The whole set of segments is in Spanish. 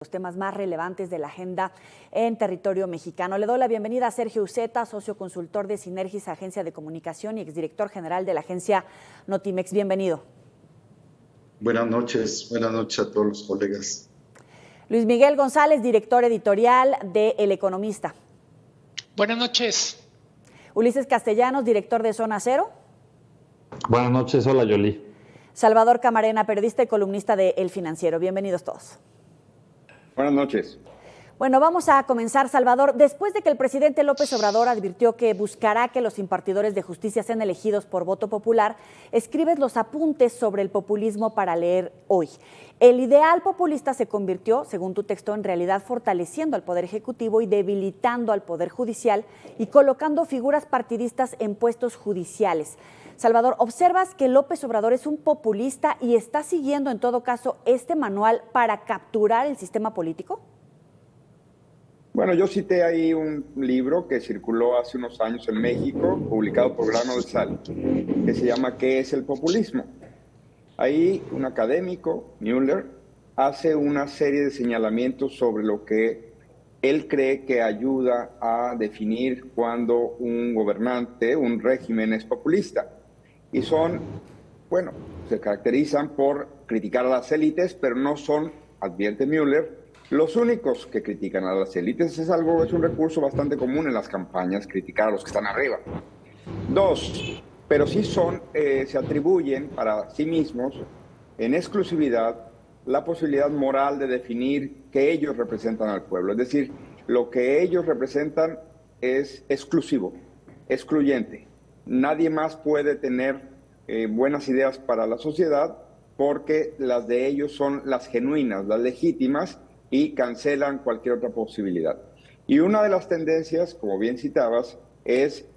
Los temas más relevantes de la agenda en territorio mexicano. Le doy la bienvenida a Sergio Uceta, socio consultor de Sinergis, agencia de comunicación y exdirector general de la agencia Notimex. Bienvenido. Buenas noches a todos los colegas. Luis Miguel González, director editorial de El Economista. Buenas noches. Ulises Castellanos, director de Zona Cero. Buenas noches, hola Yoli. Salvador Camarena, periodista y columnista de El Financiero. Bienvenidos todos. Buenas noches. Bueno, vamos a comenzar, Salvador. Después de que el presidente López Obrador advirtió que buscará que los impartidores de justicia sean elegidos por voto popular, escribes los apuntes sobre el populismo para leer hoy. El ideal populista se convirtió, según tu texto, en realidad fortaleciendo al Poder Ejecutivo y debilitando al Poder Judicial y colocando figuras partidistas en puestos judiciales. Salvador, ¿observas que López Obrador es un populista y está siguiendo en todo caso este manual para capturar el sistema político? Bueno, yo cité ahí un libro que circuló hace unos años en México, publicado por Grano de Sal, que se llama ¿Qué es el populismo? Ahí un académico, Müller, hace una serie de señalamientos sobre lo que él cree que ayuda a definir cuando un gobernante, un régimen es populista. Y se caracterizan por criticar a las élites, pero no son, advierte Müller, los únicos que critican a las élites. Es un recurso bastante común en las campañas, criticar a los que están arriba. Dos, pero sí se atribuyen para sí mismos, en exclusividad, la posibilidad moral de definir que ellos representan al pueblo. Es decir, lo que ellos representan es exclusivo, excluyente. Nadie más puede tener buenas ideas para la sociedad porque las de ellos son las genuinas, las legítimas y cancelan cualquier otra posibilidad. Y una de las tendencias, como bien citabas, es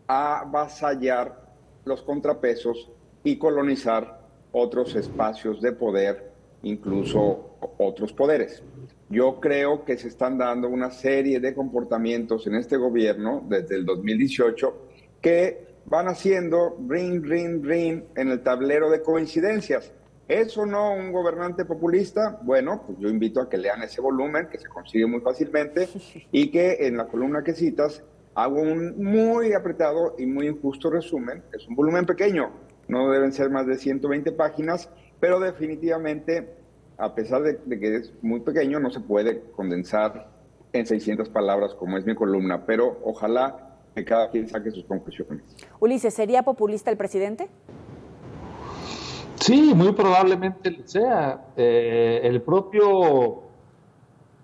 avasallar los contrapesos y colonizar otros espacios de poder, incluso otros poderes. Yo creo que se están dando una serie de comportamientos en este gobierno desde el 2018 que van haciendo ring, ring, ring en el tablero de coincidencias. ¿Es o no un gobernante populista? Bueno, pues yo invito a que lean ese volumen, que se consigue muy fácilmente, y que en la columna que citas hago un muy apretado y muy injusto resumen. Es un volumen pequeño, no deben ser más de 120 páginas, pero definitivamente, a pesar de que es muy pequeño, no se puede condensar en 600 palabras como es mi columna, pero ojalá que cada quien saque sus conclusiones. Ulises, ¿sería populista el presidente? Sí, muy probablemente lo sea. El propio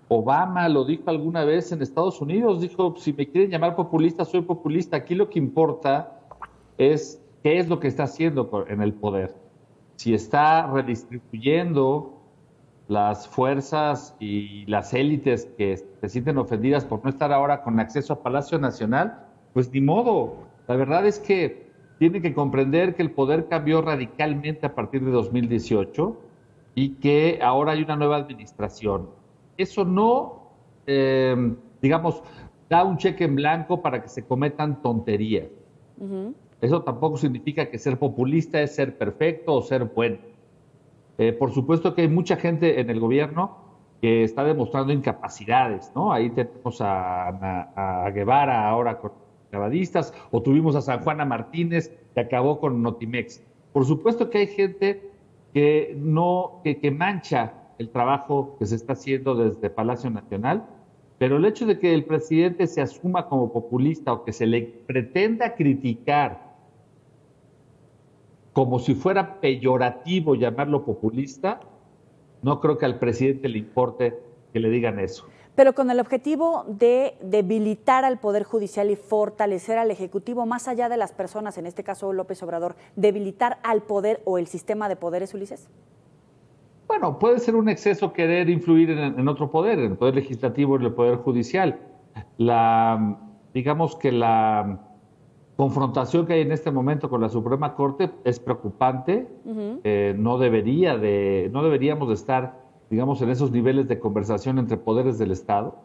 Obama lo dijo alguna vez en Estados Unidos, dijo, si me quieren llamar populista, soy populista. Aquí lo que importa es qué es lo que está haciendo en el poder. Si está redistribuyendo las fuerzas y las élites que se sienten ofendidas por no estar ahora con acceso a Palacio Nacional, pues ni modo. La verdad es que tienen que comprender que el poder cambió radicalmente a partir de 2018 y que ahora hay una nueva administración. Eso no, da un cheque en blanco para que se cometan tonterías. Uh-huh. Eso tampoco significa que ser populista es ser perfecto o ser bueno. Por supuesto que hay mucha gente en el gobierno que está demostrando incapacidades, ¿no? Ahí tenemos a Guevara ahora con clavadistas, o tuvimos a San Juana Martínez que acabó con Notimex. Por supuesto que hay gente que mancha el trabajo que se está haciendo desde Palacio Nacional, pero el hecho de que el presidente se asuma como populista o que se le pretenda criticar como si fuera peyorativo llamarlo populista, no creo que al presidente le importe que le digan eso. Pero con el objetivo de debilitar al Poder Judicial y fortalecer al Ejecutivo, más allá de las personas, en este caso López Obrador, debilitar al poder o el sistema de poderes, Ulises. Bueno, puede ser un exceso querer influir en otro poder, en el Poder Legislativo y en el Poder Judicial. Digamos que la confrontación que hay en este momento con la Suprema Corte es preocupante. Uh-huh. No deberíamos de estar, digamos, en esos niveles de conversación entre poderes del Estado.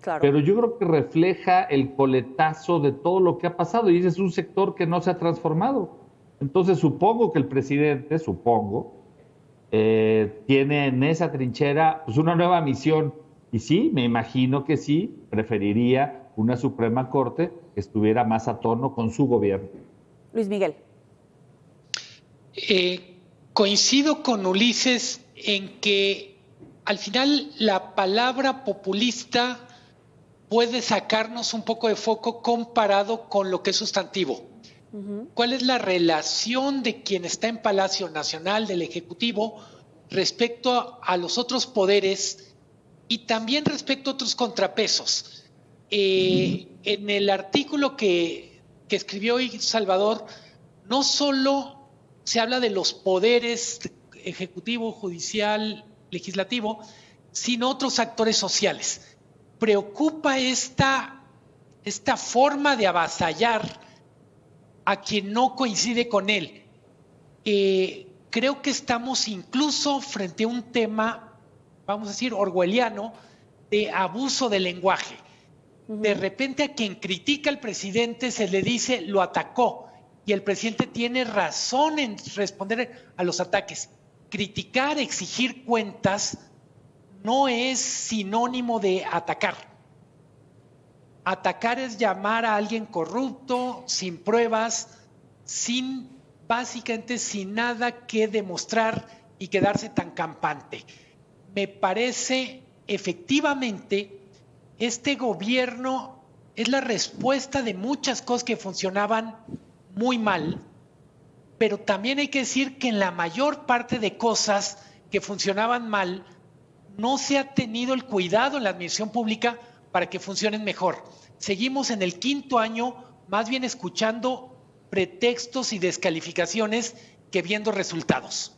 Claro. Pero yo creo que refleja el coletazo de todo lo que ha pasado y ese es un sector que no se ha transformado. Entonces supongo que el presidente, tiene en esa trinchera pues una nueva misión. Y sí, me imagino que sí, preferiría una Suprema Corte que estuviera más a tono con su gobierno. Luis Miguel. Coincido con Ulises en que al final la palabra populista puede sacarnos un poco de foco comparado con lo que es sustantivo. ¿Cuál es la relación de quien está en Palacio Nacional, del Ejecutivo, respecto a los otros poderes y también respecto a otros contrapesos? En el artículo que escribió hoy Salvador, no solo se habla de los poderes ejecutivo, judicial, legislativo, sino otros actores sociales. Preocupa esta forma de avasallar a quien no coincide con él. Creo que estamos incluso frente a un tema, vamos a decir, orwelliano, de abuso del lenguaje. De repente a quien critica al presidente se le dice lo atacó, y el presidente tiene razón en responder a los ataques. Criticar, exigir cuentas, no es sinónimo de atacar. Atacar es llamar a alguien corrupto, sin pruebas, básicamente sin nada que demostrar y quedarse tan campante. Me parece, efectivamente, este gobierno es la respuesta de muchas cosas que funcionaban muy mal, pero también hay que decir que en la mayor parte de cosas que funcionaban mal, no se ha tenido el cuidado en la administración pública para que funcionen mejor. Seguimos en el 5º año más bien escuchando pretextos y descalificaciones que viendo resultados.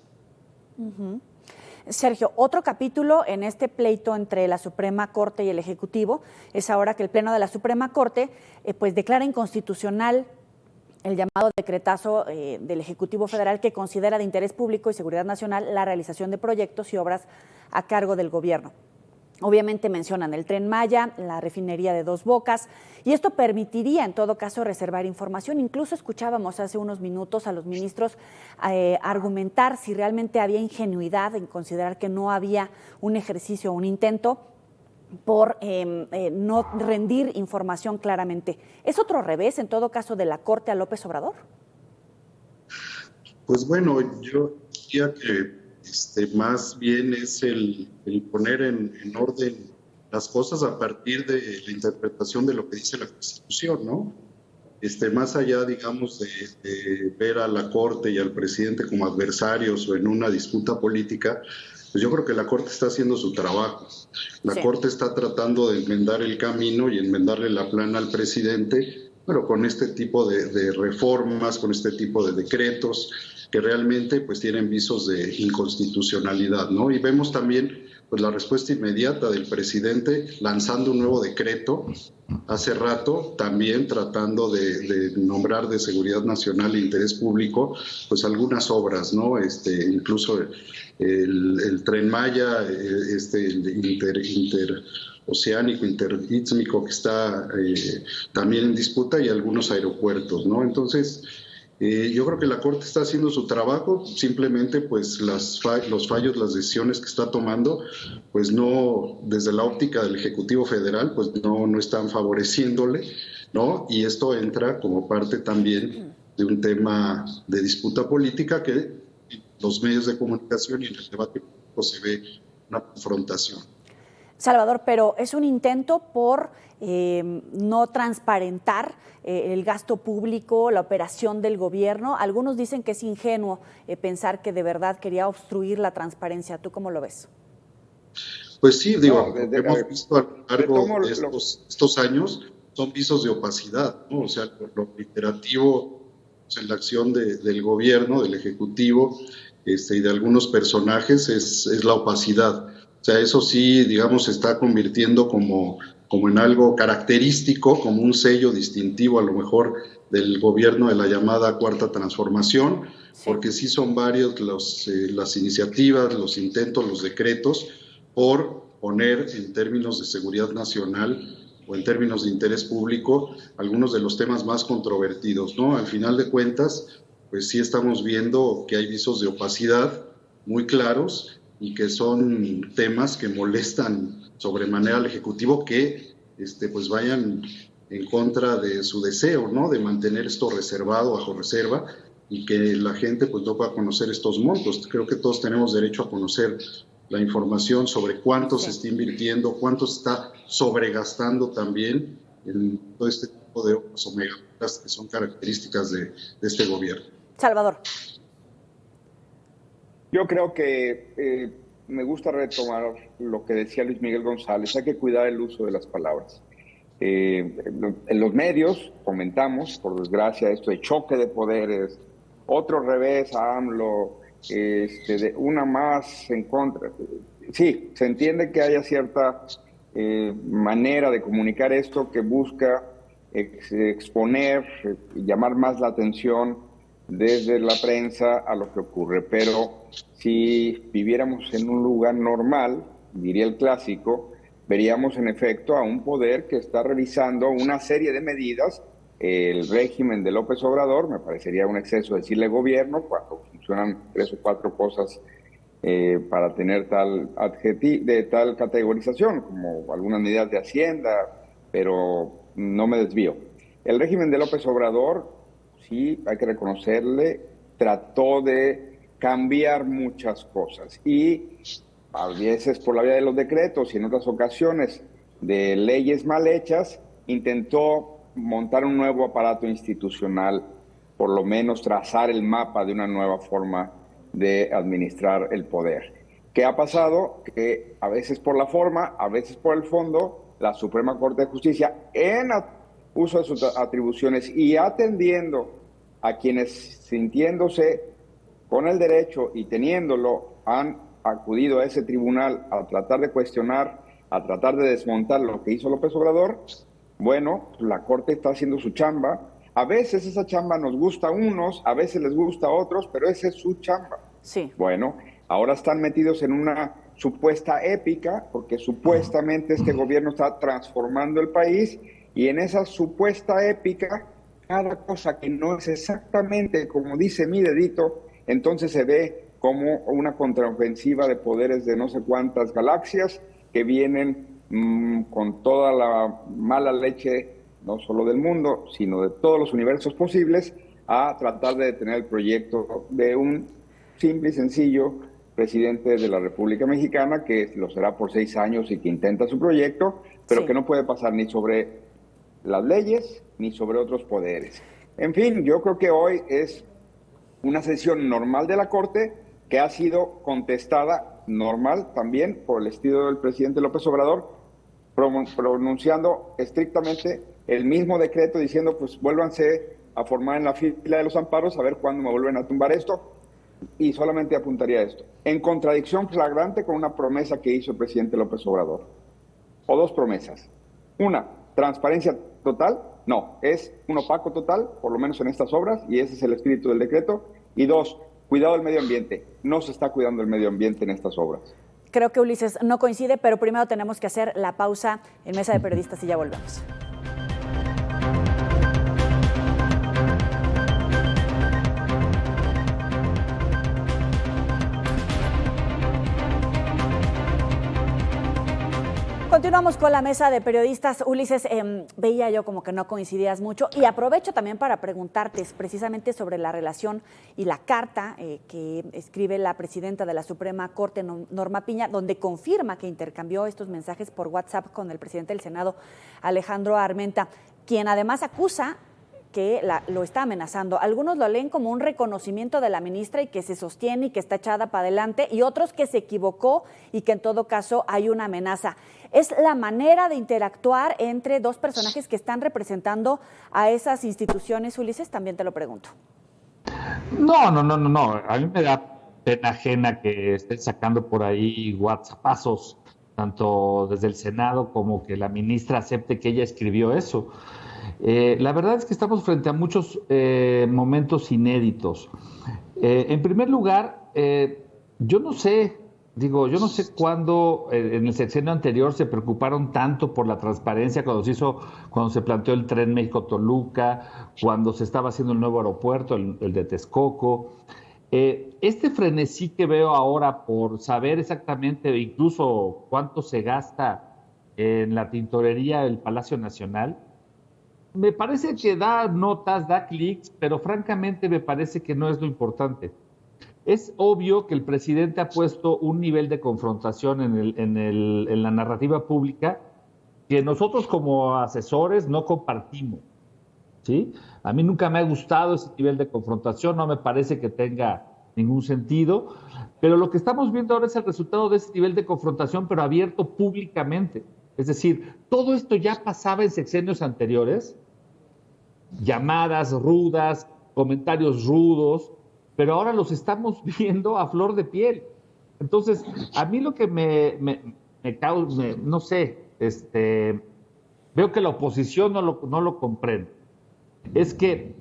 Sergio, otro capítulo en este pleito entre la Suprema Corte y el Ejecutivo es ahora que el Pleno de la Suprema Corte pues declara inconstitucional el llamado decretazo del Ejecutivo Federal que considera de interés público y seguridad nacional la realización de proyectos y obras a cargo del gobierno. Obviamente mencionan el Tren Maya, la refinería de Dos Bocas, y esto permitiría en todo caso reservar información. Incluso escuchábamos hace unos minutos a los ministros argumentar si realmente había ingenuidad en considerar que no había un ejercicio o un intento por no rendir información claramente. ¿Es otro revés en todo caso de la Corte a López Obrador? Pues bueno, yo diría que más bien es el poner en orden las cosas a partir de la interpretación de lo que dice la Constitución, ¿no? Más allá, digamos, de ver a la Corte y al presidente como adversarios o en una disputa política, pues yo creo que la Corte está haciendo su trabajo. La Corte está tratando de enmendar el camino y enmendarle la plana al presidente, pero con este tipo de reformas, con este tipo de decretos que realmente pues tienen visos de inconstitucionalidad, ¿no? Y vemos también pues la respuesta inmediata del presidente lanzando un nuevo decreto hace rato, también tratando de nombrar de seguridad nacional e interés público pues algunas obras, ¿no? Incluso el Tren Maya, el interoceánico, interistmico que está también en disputa, y algunos aeropuertos, ¿no? Entonces, yo creo que la Corte está haciendo su trabajo, simplemente pues los fallos, las decisiones que está tomando, pues no, desde la óptica del Ejecutivo Federal, pues no están favoreciéndole, ¿no? Y esto entra como parte también de un tema de disputa política que en los medios de comunicación y en el debate público se ve una confrontación. Salvador, pero es un intento por no transparentar el gasto público, la operación del gobierno. Algunos dicen que es ingenuo pensar que de verdad quería obstruir la transparencia. ¿Tú cómo lo ves? Pues sí, digo, hemos visto a lo largo de estos años, son visos de opacidad, ¿no? O sea, lo reiterativo en la acción del gobierno, del Ejecutivo y de algunos personajes es la opacidad. O sea, eso sí, digamos, se está convirtiendo como en algo característico, como un sello distintivo a lo mejor del gobierno de la llamada Cuarta Transformación, porque sí son varios las iniciativas, los intentos, los decretos por poner en términos de seguridad nacional o en términos de interés público algunos de los temas más controvertidos, ¿no? Al final de cuentas, pues sí estamos viendo que hay visos de opacidad muy claros y que son temas que molestan sobremanera al Ejecutivo, que pues vayan en contra de su deseo, ¿no?, de mantener esto reservado, bajo reserva, y que la gente pues no pueda conocer estos montos. Creo que todos tenemos derecho a conocer la información sobre cuánto se está invirtiendo, cuánto se está sobregastando también en todo este tipo de obras o megaobras que son características de este gobierno. Salvador. Yo creo que me gusta retomar lo que decía Luis Miguel González, hay que cuidar el uso de las palabras. En los medios comentamos, por desgracia, esto de choque de poderes, otro revés a AMLO, de una más en contra. Sí, se entiende que haya cierta manera de comunicar esto que busca exponer, llamar más la atención desde la prensa a lo que ocurre. Pero si viviéramos en un lugar normal, diría el clásico, veríamos en efecto a un poder que está revisando una serie de medidas. El régimen de López Obrador, me parecería un exceso decirle gobierno, cuando funcionan 3 o 4 cosas para tener tal categorización, como algunas medidas de Hacienda, pero no me desvío. El régimen de López Obrador, sí, hay que reconocerle, trató de cambiar muchas cosas, y a veces por la vía de los decretos y en otras ocasiones de leyes mal hechas, intentó montar un nuevo aparato institucional, por lo menos trazar el mapa de una nueva forma de administrar el poder. ¿Qué ha pasado? Que a veces por la forma, a veces por el fondo, la Suprema Corte de Justicia, en uso de sus atribuciones y atendiendo a quienes, sintiéndose con el derecho y teniéndolo, han acudido a ese tribunal a tratar de cuestionar, a tratar de desmontar lo que hizo López Obrador. Bueno, la Corte está haciendo su chamba. A veces esa chamba nos gusta a unos, a veces les gusta a otros, pero esa es su chamba. Sí. Bueno, ahora están metidos en una supuesta épica, porque supuestamente este gobierno está transformando el país, y en esa supuesta épica, cada cosa que no es exactamente como dice mi dedito, entonces se ve como una contraofensiva de poderes de no sé cuántas galaxias que vienen con toda la mala leche, no solo del mundo, sino de todos los universos posibles, a tratar de detener el proyecto de un simple y sencillo presidente de la República Mexicana, que lo será por 6 años y que intenta su proyecto, pero sí, que no puede pasar ni sobre las leyes ni sobre otros poderes. En fin, yo creo que hoy es una sesión normal de la Corte, que ha sido contestada normal también por el estilo del presidente López Obrador, pronunciando estrictamente el mismo decreto, diciendo pues vuélvanse a formar en la fila de los amparos a ver cuándo me vuelven a tumbar esto, y solamente apuntaría esto, en contradicción flagrante con una promesa que hizo el presidente López Obrador, o 2 promesas. Una, transparencia total, no, es un opaco total, por lo menos en estas obras, y ese es el espíritu del decreto. Y 2, cuidado del medio ambiente, no se está cuidando el medio ambiente en estas obras. Creo que Ulises no coincide, pero primero tenemos que hacer la pausa en Mesa de Periodistas y ya volvemos. Continuamos con la Mesa de Periodistas. Ulises, veía yo como que no coincidías mucho, y aprovecho también para preguntarte precisamente sobre la relación y la carta que escribe la presidenta de la Suprema Corte, Norma Piña, donde confirma que intercambió estos mensajes por WhatsApp con el presidente del Senado, Alejandro Armenta, quien además acusa que lo está amenazando. Algunos lo leen como un reconocimiento de la ministra y que se sostiene y que está echada para adelante, y otros que se equivocó y que en todo caso hay una amenaza. ¿Es la manera de interactuar entre 2 personajes que están representando a esas instituciones, Ulises? También te lo pregunto. No. A mí me da pena ajena que estén sacando por ahí WhatsAppazos, tanto desde el Senado como que la ministra acepte que ella escribió eso. La verdad es que estamos frente a muchos momentos inéditos. En primer lugar, yo no sé cuándo en el sexenio anterior se preocuparon tanto por la transparencia cuando se planteó el Tren México-Toluca, cuando se estaba haciendo el nuevo aeropuerto, el de Texcoco. este frenesí que veo ahora por saber exactamente incluso cuánto se gasta en la tintorería del Palacio Nacional, me parece que da notas, da clics, pero francamente me parece que no es lo importante. Es obvio que el presidente ha puesto un nivel de confrontación en la narrativa pública que nosotros como asesores no compartimos, ¿sí? A mí nunca me ha gustado ese nivel de confrontación, no me parece que tenga ningún sentido, pero lo que estamos viendo ahora es el resultado de ese nivel de confrontación, pero abierto públicamente. Es decir, todo esto ya pasaba en sexenios anteriores, llamadas rudas, comentarios rudos, pero ahora los estamos viendo a flor de piel. Entonces, a mí lo que me causa, no sé, veo que la oposición no lo comprende. Es que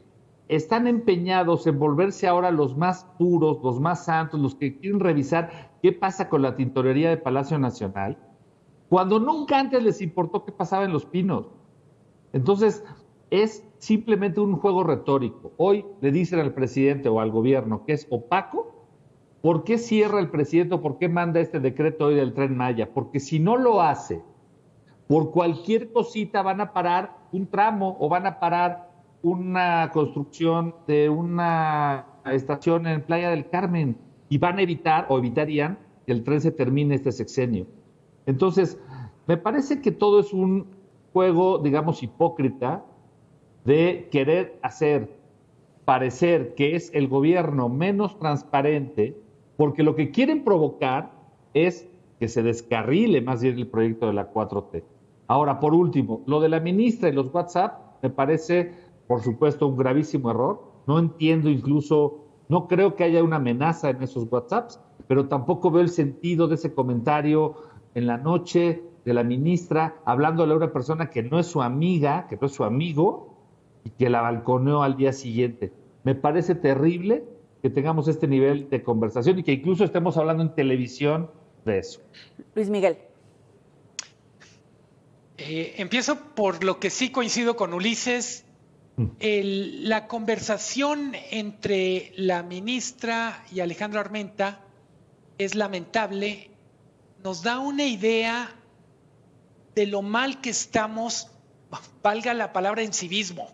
están empeñados en volverse ahora los más puros, los más santos, los que quieren revisar qué pasa con la tintorería de Palacio Nacional, cuando nunca antes les importó qué pasaba en Los Pinos. Entonces, es simplemente un juego retórico. Hoy le dicen al presidente o al gobierno que es opaco. ¿Por qué cierra el presidente o por qué manda este decreto hoy del Tren Maya? Porque si no lo hace, por cualquier cosita van a parar un tramo o van a parar una construcción de una estación en Playa del Carmen y van a evitar o evitarían que el tren se termine este sexenio. Entonces, me parece que todo es un juego, digamos, hipócrita de querer hacer parecer que es el gobierno menos transparente, porque lo que quieren provocar es que se descarrile más bien el proyecto de la 4T. Ahora, por último, lo de la ministra y los WhatsApp me parece, por supuesto, un gravísimo error. No entiendo incluso, no creo que haya una amenaza en esos WhatsApps, pero tampoco veo el sentido de ese comentario en la noche de la ministra hablándole a una persona que no es su amiga, que no es su amigo, y que la balconeó al día siguiente. Me parece terrible que tengamos este nivel de conversación y que incluso estemos hablando en televisión de eso. Luis Miguel. Empiezo por lo que sí coincido con Ulises. La conversación entre la ministra y Alejandro Armenta es lamentable. Nos da una idea de lo mal que estamos, valga la palabra, en civismo.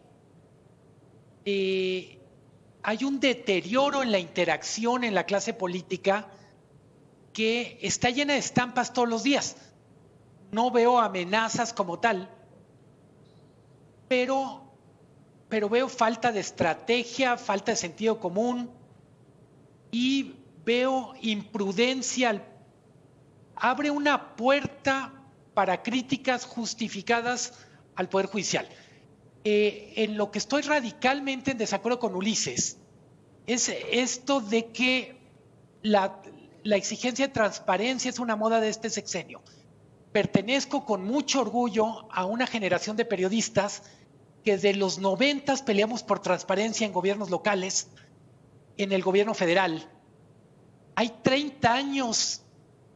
Hay un deterioro en la interacción en la clase política que está llena de estampas todos los días. No veo amenazas como tal, pero veo falta de estrategia, falta de sentido común y veo imprudencia. Abre una puerta para críticas justificadas al Poder Judicial. En lo que estoy radicalmente en desacuerdo con Ulises es esto de que la exigencia de transparencia es una moda de este sexenio. Pertenezco con mucho orgullo a una generación de periodistas que desde los 90 peleamos por transparencia en gobiernos locales, en el gobierno federal. Hay 30 años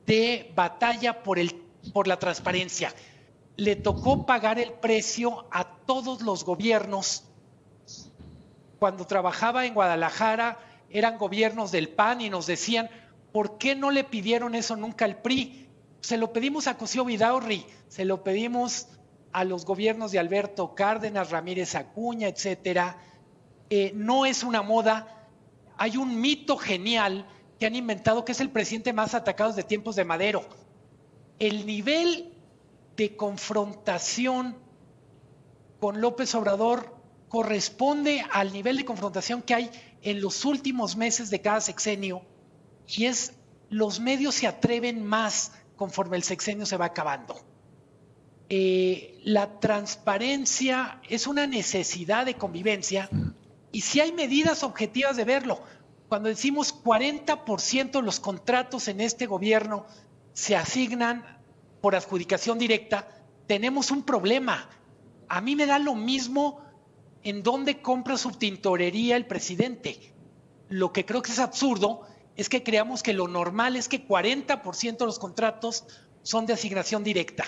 de batalla por la transparencia. Le tocó pagar el precio a todos los gobiernos. Cuando trabajaba en Guadalajara eran gobiernos del PAN y nos decían, ¿por qué no le pidieron eso nunca al PRI? Se lo pedimos a Cosío Vidaurri, se lo pedimos a los gobiernos de Alberto Cárdenas, Ramírez Acuña, etcétera. No es una moda. Hay un mito genial que han inventado que es el presidente más atacado de tiempos de Madero. El nivel de confrontación con López Obrador corresponde al nivel de confrontación que hay en los últimos meses de cada sexenio, y es los medios se atreven más conforme el sexenio se va acabando. La transparencia es una necesidad de convivencia y si hay medidas objetivas de verlo. Cuando decimos 40% de los contratos en este gobierno se asignan por adjudicación directa, tenemos un problema. A mí me da lo mismo en dónde compra su tintorería el presidente. Lo que creo que es absurdo es que creamos que lo normal es que 40% de los contratos son de asignación directa.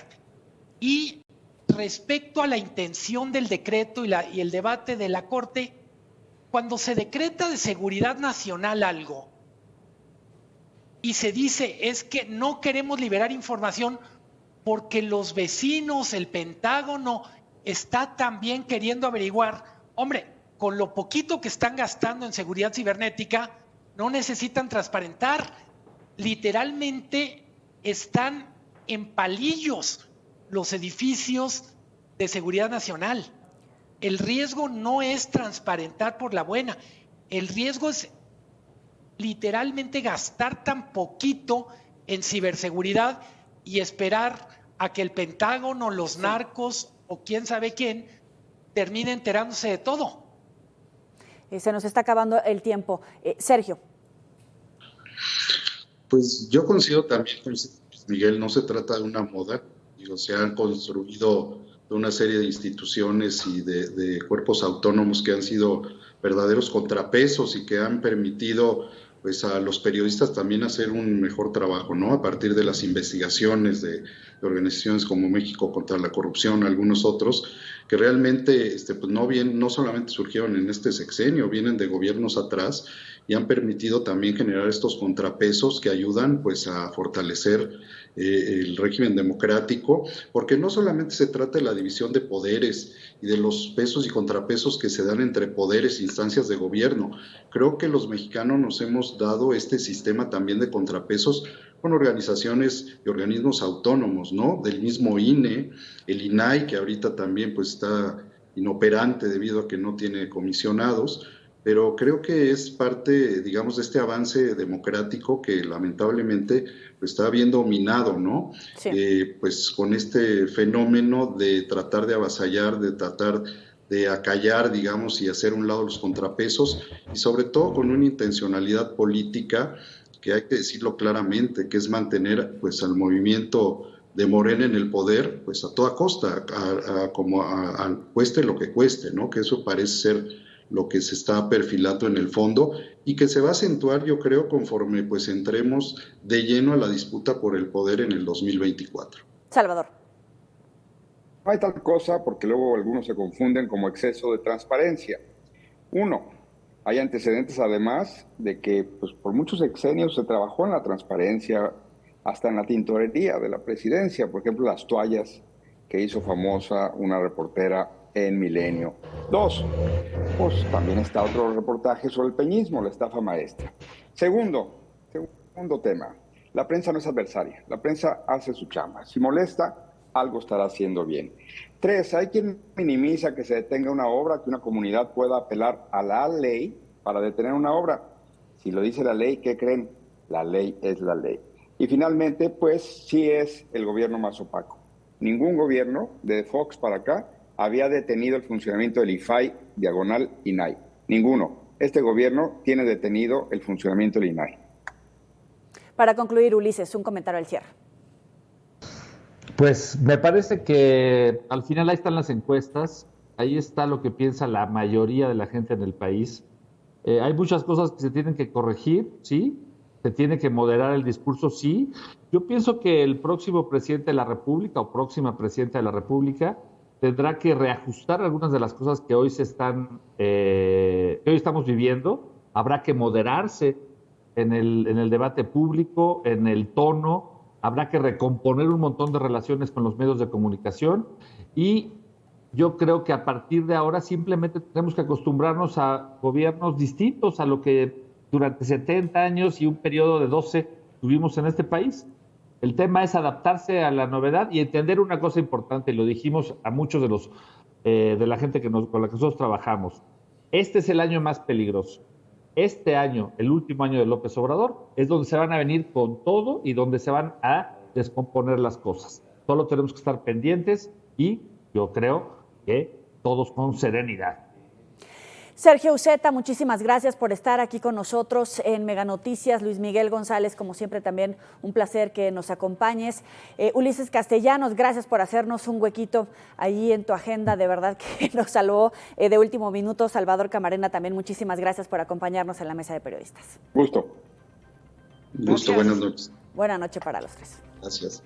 Y respecto a la intención del decreto y el debate de la Corte, cuando se decreta de seguridad nacional algo, y se dice es que no queremos liberar información porque los vecinos, el Pentágono, está también queriendo averiguar. Hombre, con lo poquito que están gastando en seguridad cibernética, no necesitan transparentar. Literalmente están en palillos los edificios de seguridad nacional. El riesgo no es transparentar por la buena. El riesgo es literalmente gastar tan poquito en ciberseguridad y esperar a que el Pentágono, los narcos o quién sabe quién termine enterándose de todo. Se nos está acabando el tiempo. Sergio. Pues yo coincido también con Miguel, no se trata de una moda, se han construido una serie de instituciones y de cuerpos autónomos que han sido verdaderos contrapesos y que han permitido pues a los periodistas también hacer un mejor trabajo, ¿no? A partir de las investigaciones de organizaciones como México contra la Corrupción, algunos otros, que realmente pues no solamente surgieron en este sexenio, vienen de gobiernos atrás y han permitido también generar estos contrapesos que ayudan pues a fortalecer el régimen democrático, porque no solamente se trata de la división de poderes y de los pesos y contrapesos que se dan entre poderes e instancias de gobierno. Creo que los mexicanos nos hemos dado este sistema también de contrapesos con organizaciones y organismos autónomos, ¿no? Del mismo INE, el INAI, que ahorita también pues está inoperante debido a que no tiene comisionados, pero creo que es parte, digamos, de este avance democrático que lamentablemente pues, está viendo minado, ¿no? Sí. Pues con este fenómeno de tratar de avasallar, de tratar de acallar, digamos, y hacer a un lado los contrapesos, y sobre todo con una intencionalidad política que hay que decirlo claramente, que es mantener pues al movimiento de Morena en el poder, pues a toda costa, cueste lo que cueste, ¿no? Que eso parece ser lo que se está perfilando en el fondo y que se va a acentuar, yo creo, conforme pues entremos de lleno a la disputa por el poder en el 2024. Salvador. No hay tal cosa porque luego algunos se confunden como exceso de transparencia. Uno, hay antecedentes además de que pues, por muchos sexenios se trabajó en la transparencia, hasta en la tintorería de la presidencia, por ejemplo, las toallas que hizo famosa una reportera en Milenio. Dos, pues también está otro reportaje sobre el peñismo, la estafa maestra. Segundo tema, la prensa no es adversaria, la prensa hace su chamba. Si molesta, algo estará haciendo bien. Tres, hay quien minimiza que se detenga una obra, que una comunidad pueda apelar a la ley para detener una obra. Si lo dice la ley, ¿qué creen? La ley es la ley. Y finalmente, pues sí es el gobierno más opaco. Ningún gobierno, de Fox para acá, había detenido el funcionamiento del IFAI /INAI. Ninguno. Este gobierno tiene detenido el funcionamiento del INAI. Para concluir, Ulises, un comentario al cierre. Pues me parece que al final ahí están las encuestas, ahí está lo que piensa la mayoría de la gente en el país. Hay muchas cosas que se tienen que corregir, sí, se tiene que moderar el discurso, sí. Yo pienso que el próximo presidente de la República o próxima presidenta de la República tendrá que reajustar algunas de las cosas que hoy que hoy estamos viviendo. Habrá que moderarse en el debate público, en el tono. Habrá que recomponer un montón de relaciones con los medios de comunicación y yo creo que a partir de ahora simplemente tenemos que acostumbrarnos a gobiernos distintos a lo que durante 70 años y un periodo de 12 tuvimos en este país. El tema es adaptarse a la novedad y entender una cosa importante, y lo dijimos a muchos de la gente con la que nosotros trabajamos. Este es el año más peligroso. Este año, el último año de López Obrador, es donde se van a venir con todo y donde se van a descomponer las cosas. Solo tenemos que estar pendientes y yo creo que todos con serenidad. Sergio Uceta, muchísimas gracias por estar aquí con nosotros en Mega Noticias. Luis Miguel González, como siempre, también un placer que nos acompañes. Ulises Castellanos, gracias por hacernos un huequito allí en tu agenda, de verdad que nos salvó de último minuto. Salvador Camarena, también muchísimas gracias por acompañarnos en la mesa de periodistas. Gusto, buenas noches. Buenas noches para los tres. Gracias.